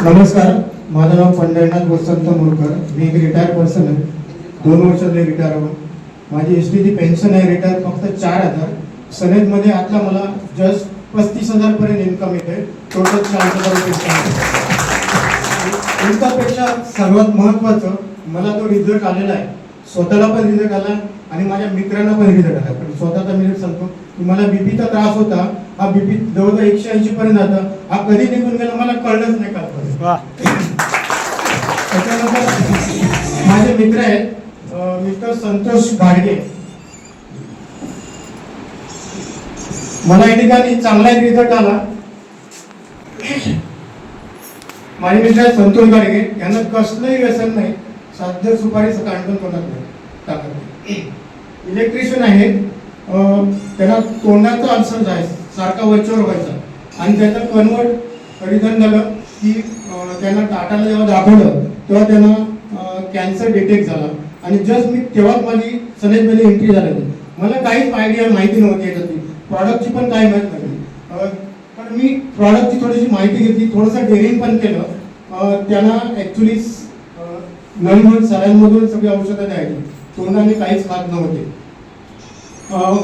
नमस्कार, माझं नाव पंढरनाथ वसंत मुरकर. मी एक रिटायर पर्सन आहे. 2 वर्ष झाले रिटायर होऊन. माझी एसटीची पेन्शन आहे रिटायर फक्त 4,000. सनेजमध्ये आता मला जस्ट 35,000 पर्यंत इन्कम येते. टोटल 40,000 रुपये. इन्कमपेक्षा सर्वात महत्त्वाचं मला तो रिझल्ट आलेला आहे. स्वतःला पण रिझल्ट आला आणि माझ्या मित्रांना पण रिझल्ट आला. पण स्वतःचा मी सांगतो की मला बीपीचा त्रास होता. हा बीपी जवळजवळ 180 पर्यंत जाता. हा कधी निघून गेला मला कळलंच नाही कालपर्यंत. त्याच्यानंतर माझे मित्र आहेत मिस्टर संतोष गाडगे. मला या ठिकाणी चांगला एक रिझल्ट आला. माझे मित्र आहेत संतोष गाडगे. यांना कसलंही व्यसन नाही. साध्य सुपारी कांडण कोणात नाही. इलेक्ट्रिशियन आहेत. त्यांना तोंडाचा अल्सर आहे सारखा वरच्यावर व्हायचा आणि त्याचं कन्वर्ट रिझन झालं की त्यांना टाटाला जेव्हा दाखवलं तेव्हा त्यांना कॅन्सर डिटेक्ट झाला आणि जस्ट मी तेव्हाच माझी सनेजमध्ये एंट्री झाली. मला काहीच आयडिया माहिती नव्हती याच्यातली. प्रॉडक्टची पण काही माहीत नव्हती. पण मी प्रॉडक्टची थोडीशी माहिती घेतली. थोडंसं डेअरिंग पण केलं. त्यांना ॲक्च्युली नवीन सरांमधून सगळी औषधं द्यायची. तोंडाने काहीच खात नव्हते.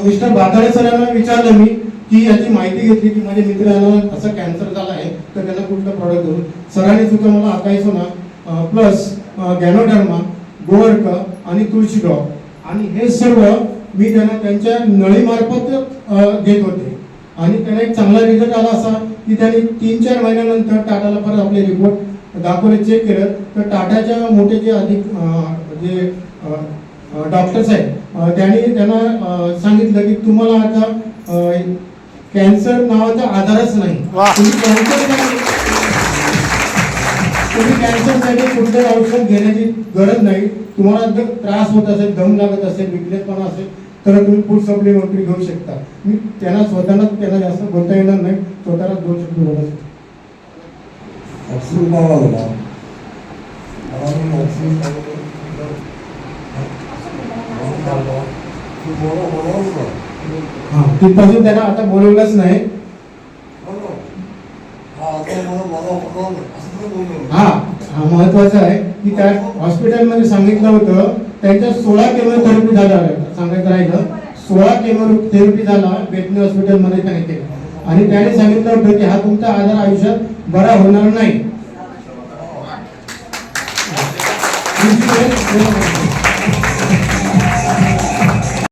मिस्टर बाताळे सरांना विचारलं मी की याची माहिती घेतली की माझ्या मित्रांना असं कॅन्सर झाला आहे तर त्यांना कुठलं प्रॉडक्ट देऊ. सरांनी सुद्धा मला आकाईसोना प्लस गॅनोडर्मा, गोवर्क आणि तुळशी ड्रॉप आणि हे सर्व मी त्यांना त्यांच्या नळीमार्फत देत होते आणि त्यांना एक चांगला रिझल्ट आला असा की त्यांनी 3-4 महिन्यानंतर टाटाला परत आपले रिपोर्ट दाखवले, चेक केलं तर टाटाच्या मोठे जे अधिक जे डॉक्टर्स आहेत त्यांनी त्यांना सांगितलं की तुम्हाला आता कॅन्सर नावाचा आजारच नाही. तुम्ही कॅन्सरसाठी कुठलं औषध घेण्याची गरज नाही. तुम्हाला जर त्रास होत असेल, दम लागत असेल, विकनेसपणा असेल तर तुम्ही फूड सप्लिमेंटरी घेऊ शकता. मी त्यांना स्वतःला त्यांना जास्त बोलता येणार नाही. स्वतःला 2 शब्द बोलत असतो. तिथपासून त्यांना आता बोलवलंच नाही. हा महत्वाचं आहे की त्या हॉस्पिटलमध्ये सांगितलं होतं त्यांच्या 16 केमोथेरपी झाल्या. सांगायचं राहिलं 16 केमोथेरपी झाला बेतनी हॉस्पिटलमध्ये त्याने केलं आणि त्याने सांगितलं होतं की हा तुमचा आजार आयुष्यात बरा होणार नाही.